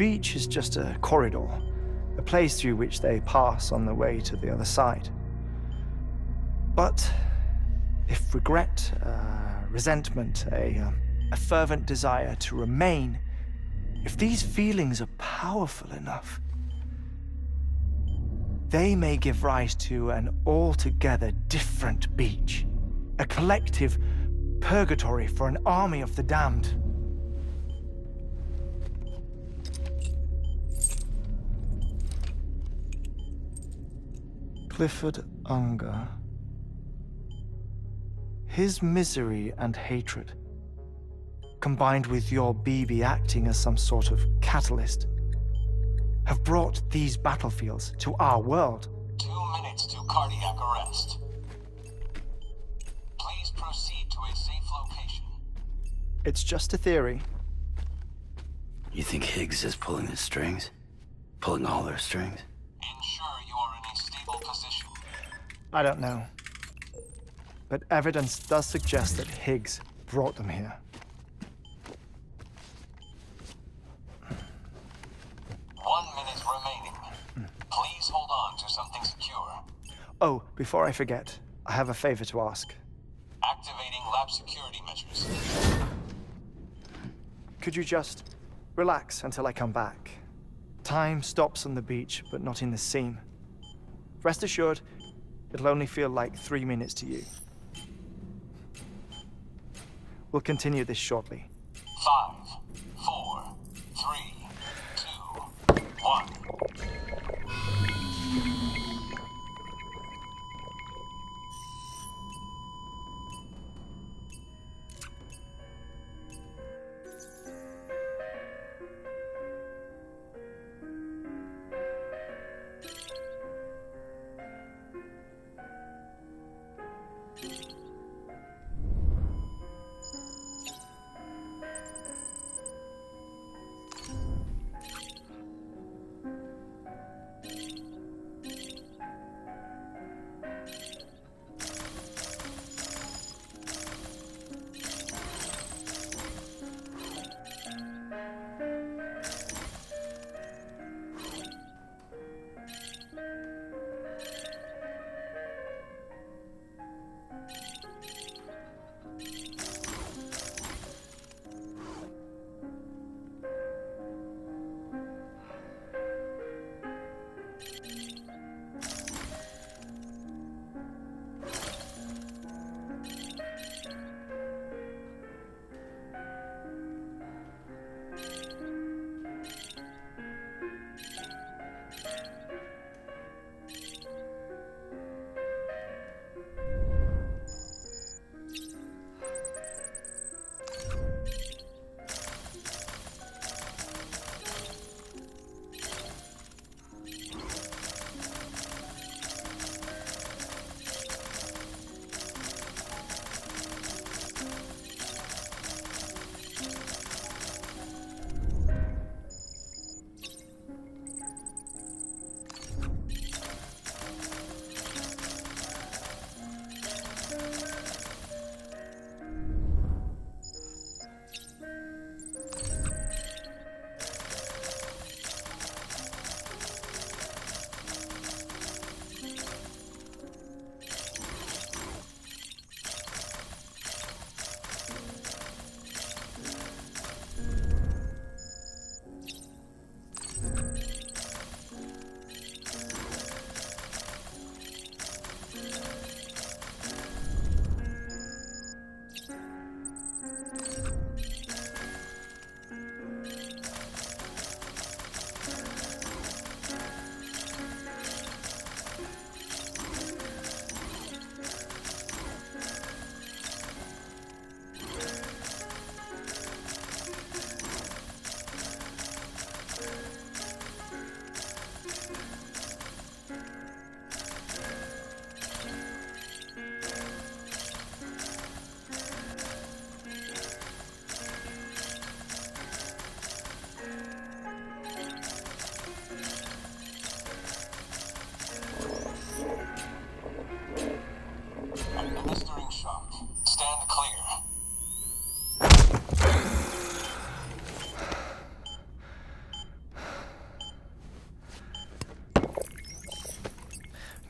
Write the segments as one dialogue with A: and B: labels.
A: beach is just a corridor, a place through which they pass on the way to the other side. But if regret, resentment, a fervent desire to remain, if these feelings are powerful enough, they may give rise to an altogether different beach, a collective purgatory for an army of the damned. Clifford Unger. His misery and hatred, combined with your BB acting as some sort of catalyst, have brought these battlefields to our world.
B: 2 minutes to cardiac arrest. Please proceed to a safe location.
A: It's just a theory.
C: You think Higgs is pulling the strings? Pulling all their strings?
B: Ensure you are in a stable position.
A: I don't know. But evidence does suggest that Higgs brought them here.
B: 1 minute remaining. Please hold on to something secure.
A: Oh, before I forget, I have a favor to ask.
B: Activating lab security measures.
A: Could you just relax until I come back? Time stops on the beach, but not in the scene. Rest assured, it'll only feel like 3 minutes to you. We'll continue this shortly.
B: 5, 4, 3, 2, 1.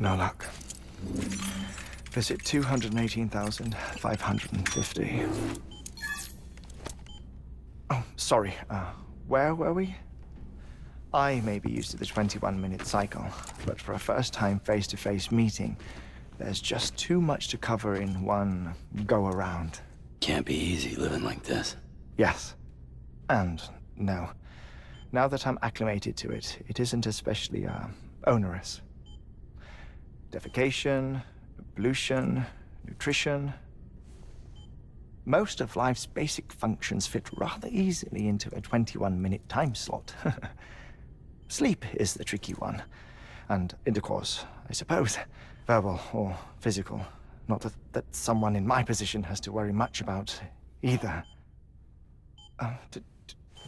A: No luck. Visit 218,550. Oh, sorry. Where were we? I may be used to the 21-minute cycle, but for a first-time face-to-face meeting, there's just too much to cover in one go-around.
C: Can't be easy living like this.
A: Yes. And no. Now that I'm acclimated to it, it isn't especially, onerous. Defecation, ablution, nutrition. Most of life's basic functions fit rather easily into a 21-minute time slot. Sleep is the tricky one. And intercourse, I suppose. Verbal or physical. Not that someone in my position has to worry much about either.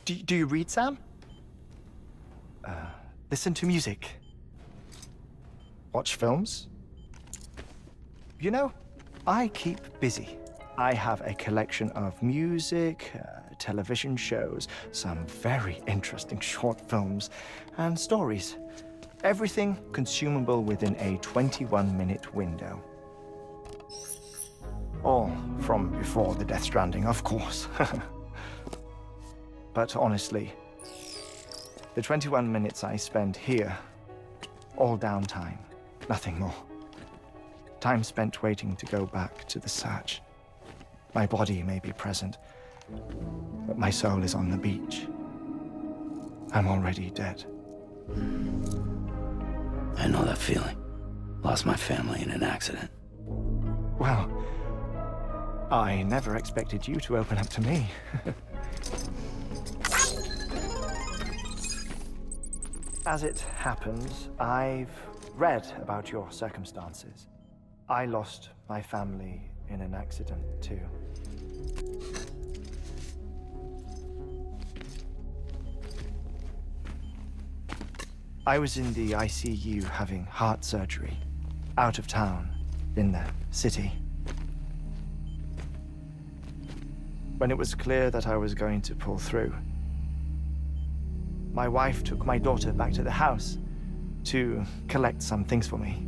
A: Do you read, Sam? Listen to music. Watch films? You know, I keep busy. I have a collection of music, television shows, some very interesting short films, and stories. Everything consumable within a 21-minute window. All from before the Death Stranding, of course. But honestly, the 21 minutes I spend here, all downtime, nothing more. Time spent waiting to go back to the search. My body may be present, but my soul is on the beach. I'm already dead.
C: I know that feeling. Lost my family in an accident.
A: Well, I never expected you to open up to me. As it happens, I've read about your circumstances. I lost my family in an accident, too. I was in the ICU having heart surgery, out of town, in the city. When it was clear that I was going to pull through, my wife took my daughter back to the house to collect some things for me.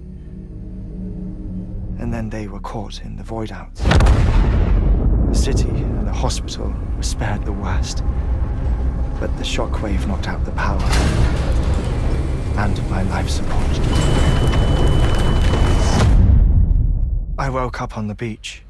A: And then they were caught in the void outs. The city and the hospital were spared the worst, but the shockwave knocked out the power and my life support. I woke up on the beach.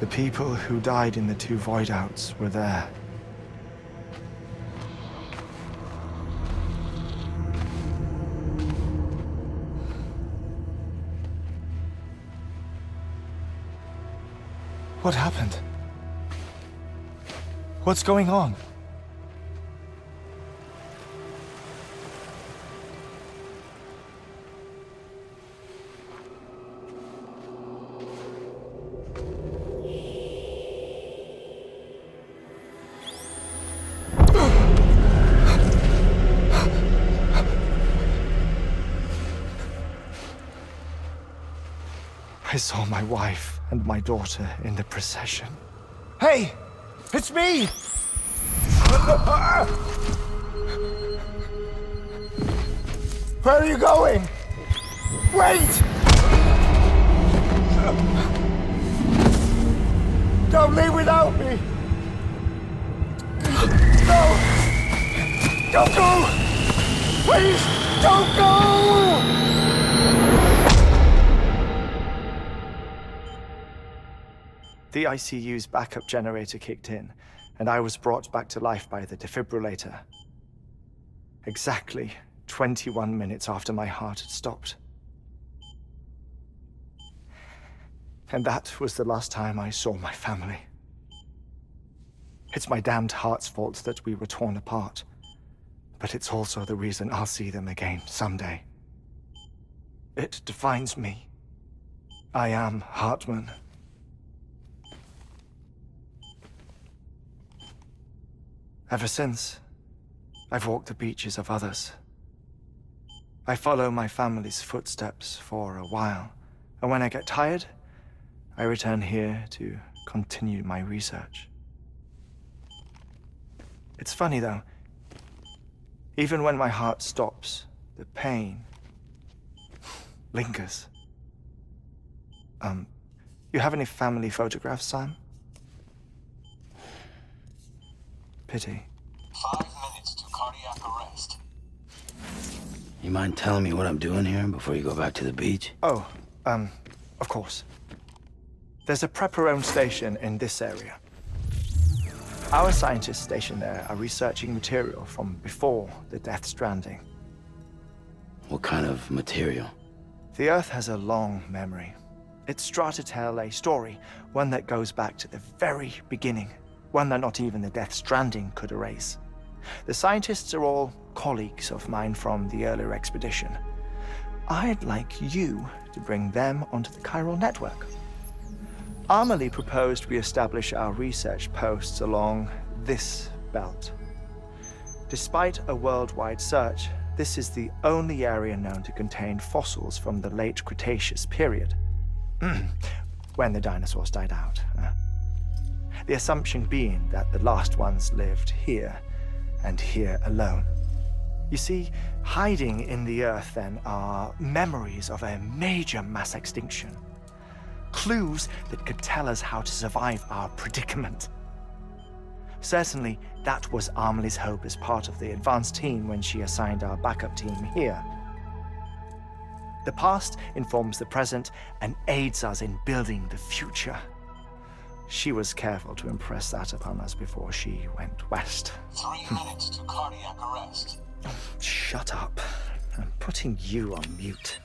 A: The people who died in the two void outs were there. What happened? What's going on? I saw my wife and my daughter in the procession. Hey! It's me! Where are you going? Wait! Don't leave without me! No! Don't go! Please, don't go! The ICU's backup generator kicked in, and I was brought back to life by the defibrillator. Exactly 21 minutes after my heart had stopped. And that was the last time I saw my family. It's my damned heart's fault that we were torn apart, but it's also the reason I'll see them again someday. It defines me. I am Hartman. Ever since, I've walked the beaches of others I follow my family's footsteps for a while, and when I get tired, I return here to continue my research. It's funny though, even when my heart stops, the pain lingers. You have any family photographs, Sam? Pity.
B: 5 minutes to cardiac arrest.
C: You mind telling me what I'm doing here before you go back to the beach?
A: Oh, of course. There's a prepper-owned station in this area. Our scientists stationed there are researching material from before the Death Stranding.
C: What kind of material?
A: The Earth has a long memory. It's trying to tell a story, one that goes back to the very beginning, one that not even the Death Stranding could erase. The scientists are all colleagues of mine from the earlier expedition. I'd like you to bring them onto the chiral network. Amelie proposed we establish our research posts along this belt. Despite a worldwide search, this is the only area known to contain fossils from the late Cretaceous period, when the dinosaurs died out. The assumption being that the last ones lived here, and here alone. You see, hiding in the Earth then are memories of a major mass extinction. Clues that could tell us how to survive our predicament. Certainly, that was Amelie's hope as part of the advanced team when she assigned our backup team here. The past informs the present and aids us in building the future. She was careful to impress that upon us before she went west.
B: 3 minutes to cardiac arrest.
A: Shut up. I'm putting you on mute.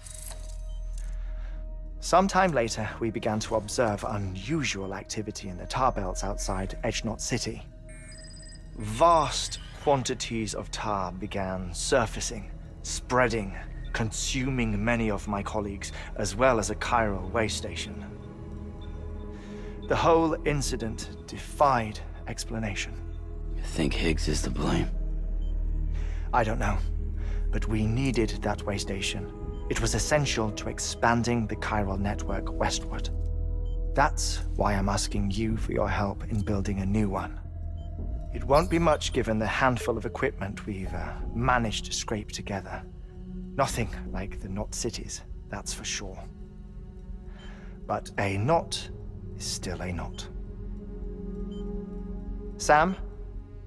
A: Sometime later, we began to observe unusual activity in the tar belts outside Edgenot City. Vast quantities of tar began surfacing, spreading, consuming many of my colleagues, as well as a chiral way station. The whole incident defied explanation.
C: You think Higgs is to blame?
A: I don't know, but we needed that way station. It was essential to expanding the chiral network westward. That's why I'm asking you for your help in building a new one. It won't be much given the handful of equipment we've managed to scrape together. Nothing like the knot cities, that's for sure. But a knot is still a knot. Sam,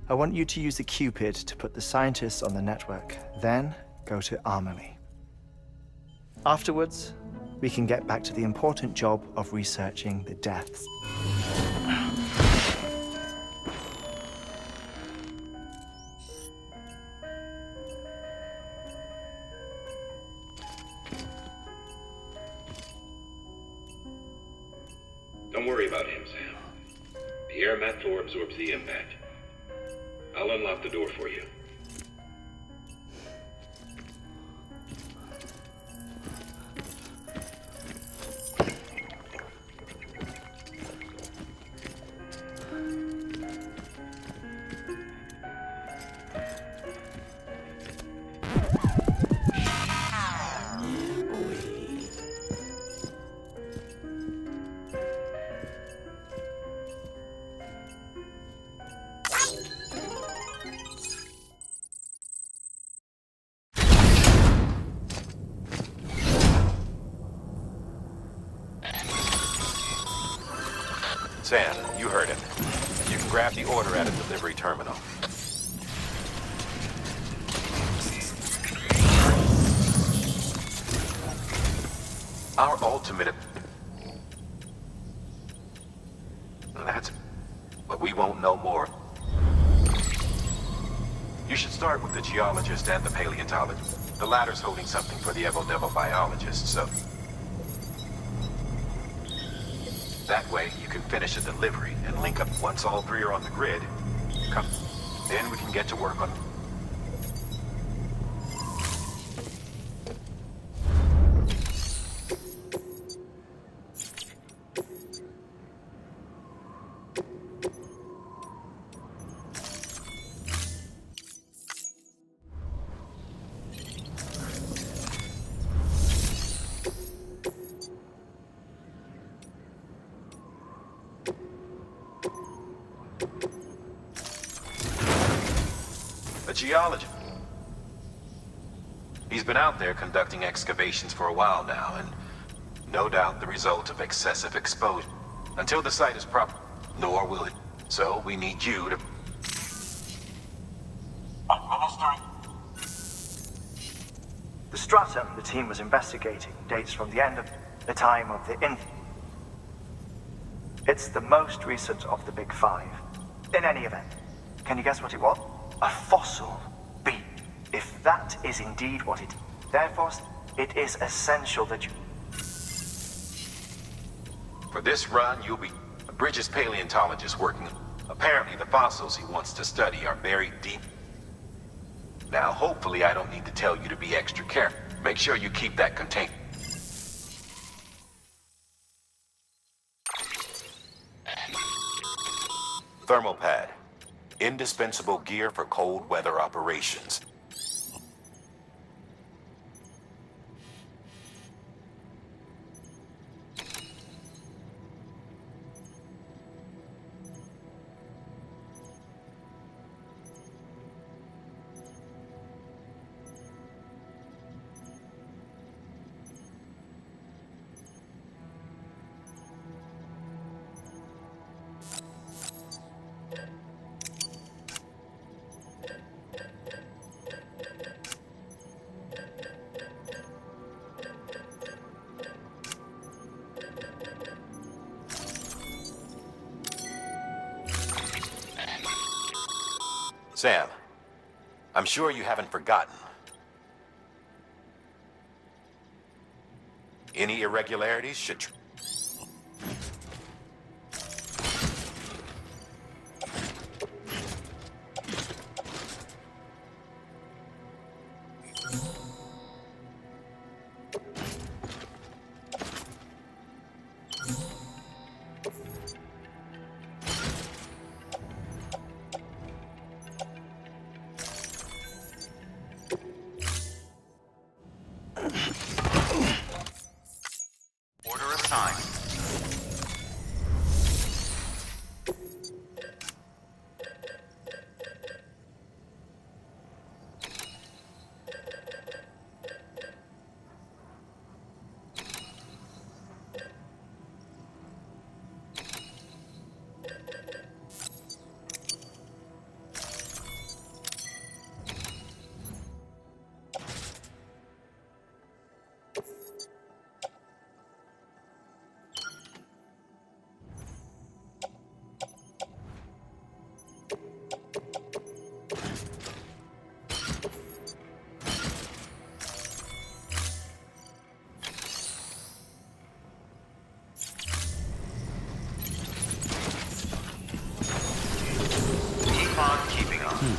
A: I want you to use the Cupid to put the scientists on the network, then go to Amelie. Afterwards, we can get back to the important job of researching the deaths.
D: Don't worry about him, Sam. The air mat floor absorbs the impact. I'll unlock the door for you.
E: Sam, you heard it. You can grab the order at a delivery terminal. Our ultimate... That's... But we won't know more. You should start with the geologist and the paleontologist. The latter's holding something for the Evo-Devo biologist, so... That way, you can finish a delivery and link up once all three are on the grid. Come. Then we can get to work on... A geologist. He's been out there conducting excavations for a while now, and no doubt the result of excessive exposure. Until the site is proper, nor will it. So we need you to...
B: Administering.
A: The stratum the team was investigating dates from the end of the time of the It's the most recent of the Big Five. In any event, can you guess what it was? A fossil beam. If that is indeed what it is, therefore, it is essential that you...
E: For this run, you'll be a Bridges paleontologist working. Apparently, the fossils he wants to study are buried deep. Now, hopefully, I don't need to tell you to be extra careful. Make sure you keep that contained. Thermal pad. Indispensable gear for cold weather operations. Sam, I'm sure you haven't forgotten. Any irregularities should...
C: Order assigned. Keep on keeping on.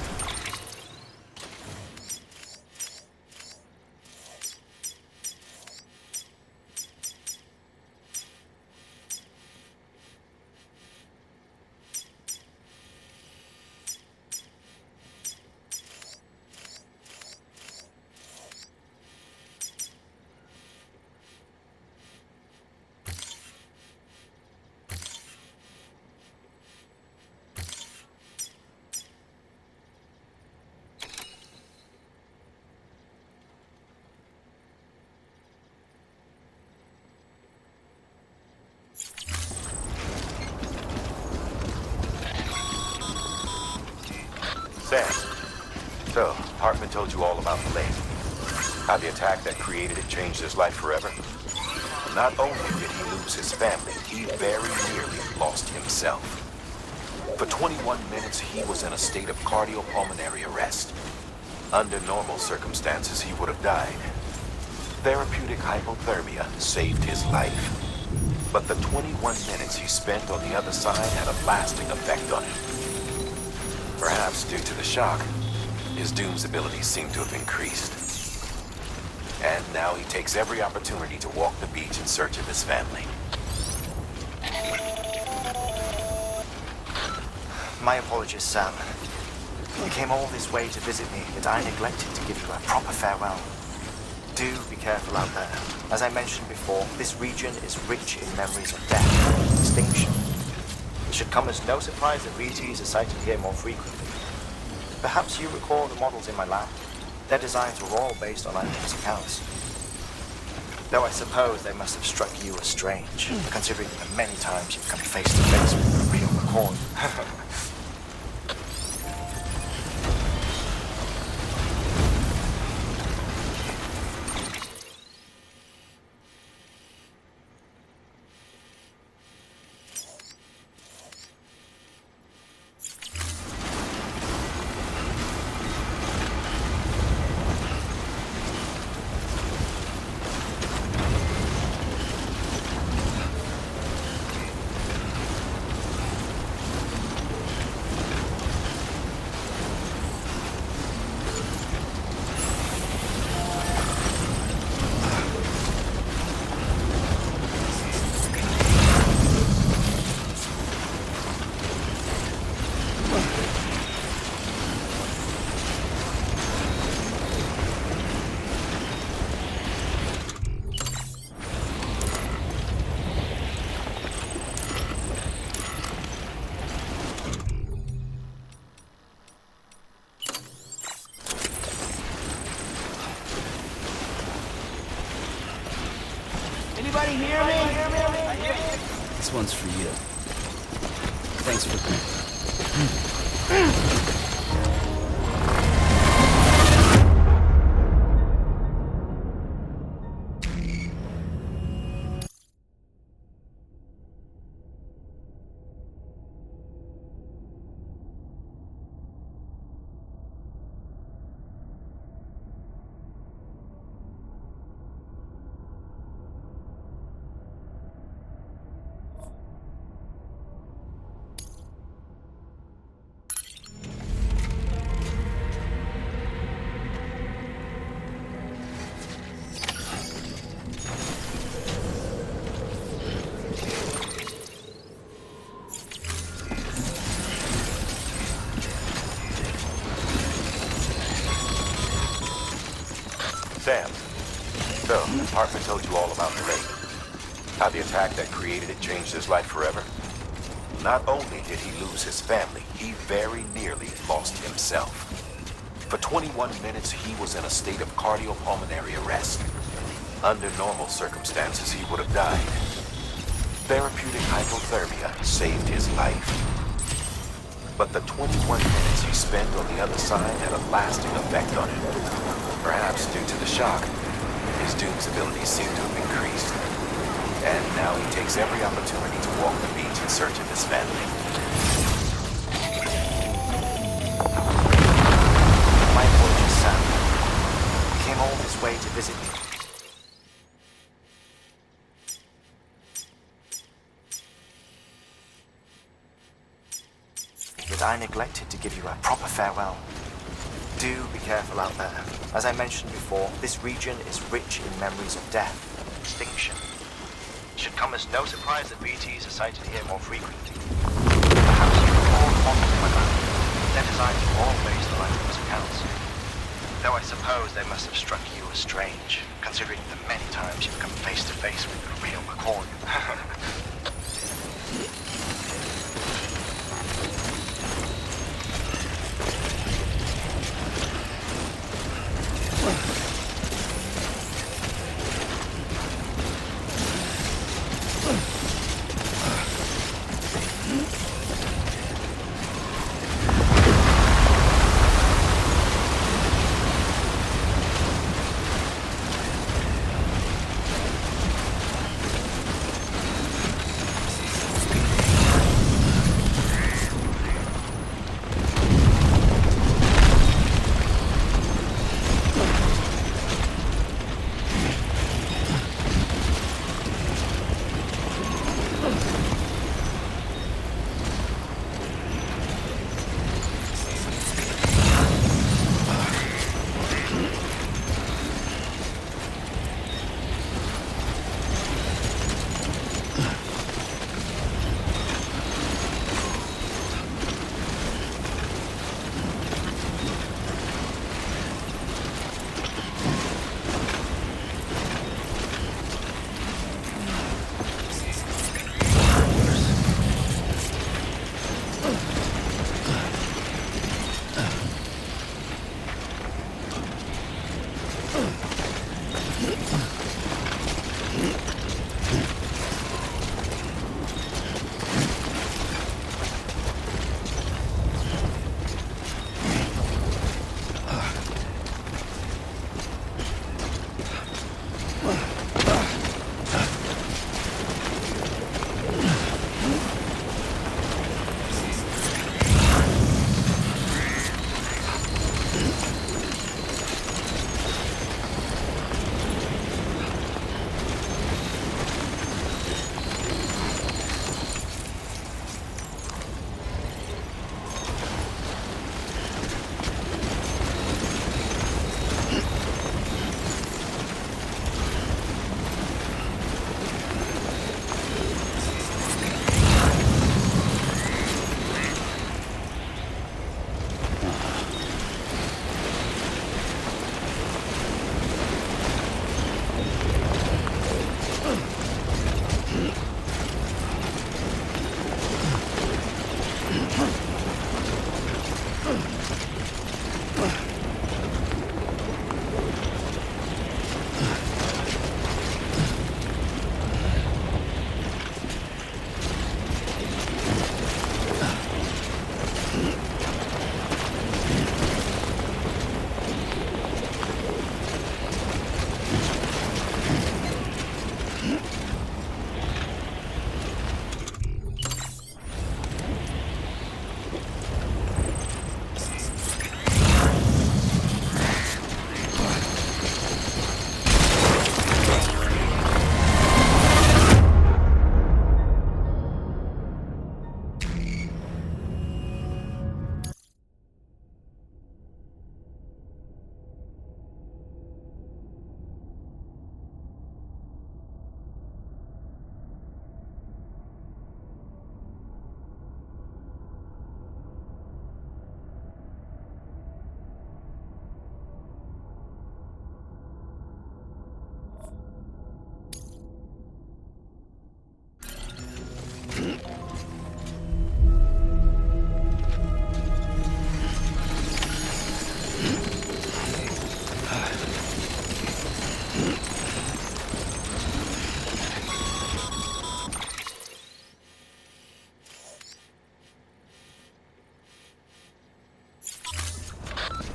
E: Sam, so, Hartman told you all about the lake. How the attack that created it changed his life forever. Not only did he lose his family, he very nearly lost himself. For 21 minutes, he was in a state of cardiopulmonary arrest. Under normal circumstances, he would have died. Therapeutic hypothermia saved his life. But the 21 minutes he spent on the other side had a lasting effect on him. Perhaps due to the shock, his Doom's abilities seem to have increased. And now he takes every opportunity to walk the beach in search of his family.
A: My apologies, Sam. You came all this way to visit me, but I neglected to give you a proper farewell. Do be careful out there. As I mentioned before, this region is rich in memories of death and extinction. It should come as no surprise that VTs are sighted here more frequently. Perhaps you recall the models in my lab? Their designs were all based on eyewitness accounts. Though I suppose they must have struck you as strange, considering the many times you've come face to face with the real McCoy.
F: Anybody hear me? I hear you.
C: This one's for you. Thanks for
E: Sam, so, Hartman told you all about the lake. How the attack that created it changed his life forever. Not only did he lose his family, he very nearly lost himself. For 21 minutes, he was in a state of cardiopulmonary arrest. Under normal circumstances, he would have died. Therapeutic hypothermia saved his life. But the 21 minutes he spent on the other side had a lasting effect on him. Perhaps due to the shock, his Doom's abilities seem to have increased. And now he takes every opportunity to walk the beach in search of his family.
A: My apologies, Sam. I came all this way to visit you. But I neglected to give you a proper farewell. Do be careful out there. As I mentioned before, this region is rich in memories of death and extinction. It should come as no surprise that BTs are sighted here more frequently. Perhaps you recall the models in my lab. Their designs were all based on eyewitness accounts. Though I suppose they must have struck you as strange, considering the many times you've come face to face with the real McCoy.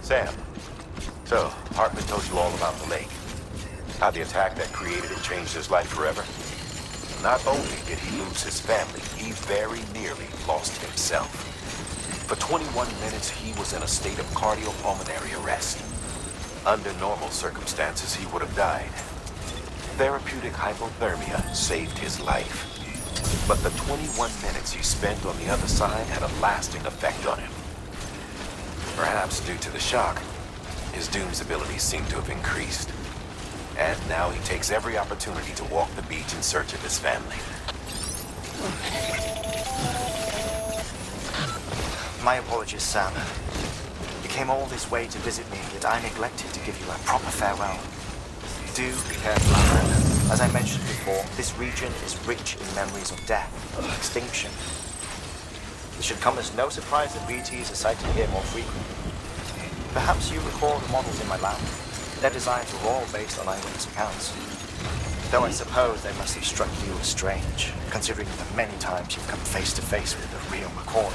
E: Sam, so Hartman told you all about the lake. How the attack that created it changed his life forever. Not only did he lose his family, he very nearly lost himself. For 21 minutes, he was in a state of cardiopulmonary arrest. Under normal circumstances, he would have died. Therapeutic hypothermia saved his life. But the 21 minutes he spent on the other side had a lasting effect on him. Perhaps due to the shock, his Doom's abilities seem to have increased. And now he takes every opportunity to walk the beach in search of his family.
A: My apologies, Sam. You came all this way to visit me, yet I neglected to give you a proper farewell. Do prepare for that. As I mentioned before, this region is rich in memories of death, of extinction. It should come as no surprise that BTs are sighted here more frequently. Perhaps you recall the models in my lab. Their designs were all based on eyewitness accounts. Though I suppose they must have struck you as strange, considering the many times you've come face to face with the real McCoy.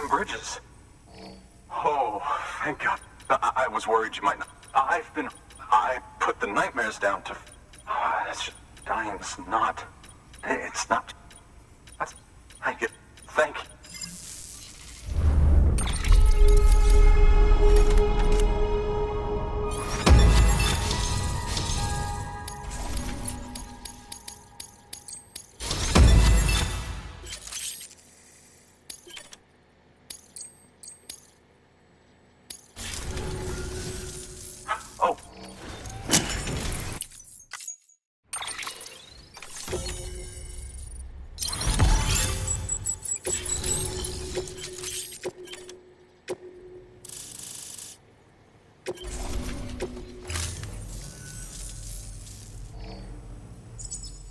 G: them bridges. Oh, thank God. I was worried you might not. I put the nightmares down to... It's just, dying's not... It's not... Thank you. Thank you. Oh.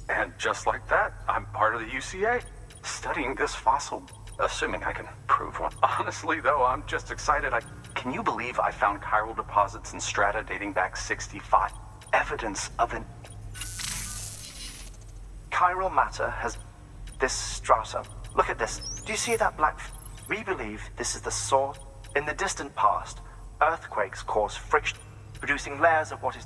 G: And just like that, I'm part of the UCA, studying this fossil, assuming I can prove one. Honestly, though, I'm just excited. Can you believe I found chiral deposits in strata dating back 65? Evidence of an...
A: Chiral matter has this strata. Look at this. Do you see that black? We believe this is the source. In the distant past, earthquakes cause friction, producing layers of what is...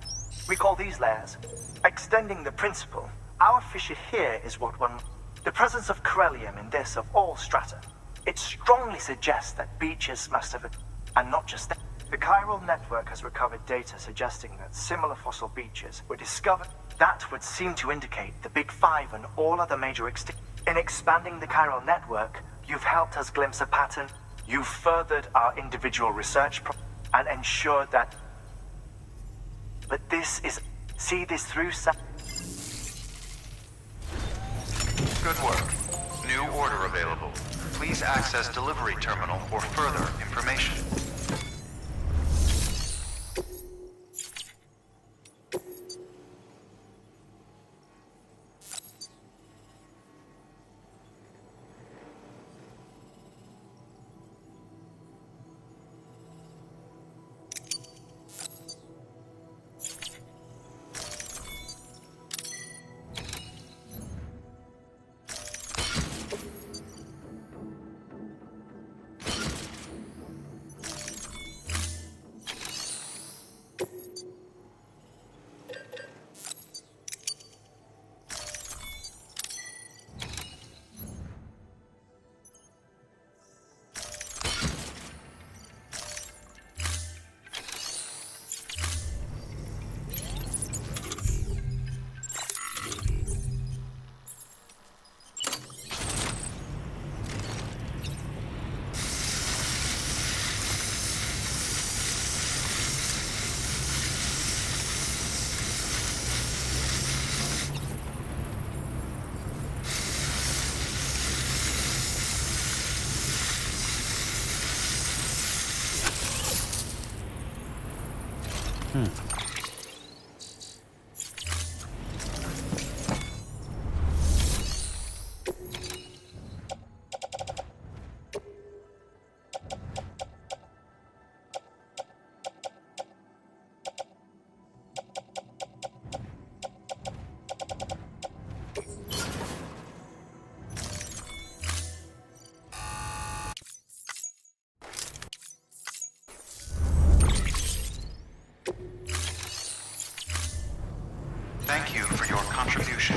A: We call these layers. Extending the principle, our fissure here is what one... The presence of corellium in this of all strata. It strongly suggests that beaches must have... And not just that. The chiral network has recovered data suggesting that similar fossil beaches were discovered. That would seem to indicate the Big Five and all other major extinctions. In expanding the chiral network, you've helped us glimpse a pattern. You've furthered our individual research and ensured that... But this is... See this through...
H: Good work. New order available. Please access delivery terminal for further information. Thank you for your contribution.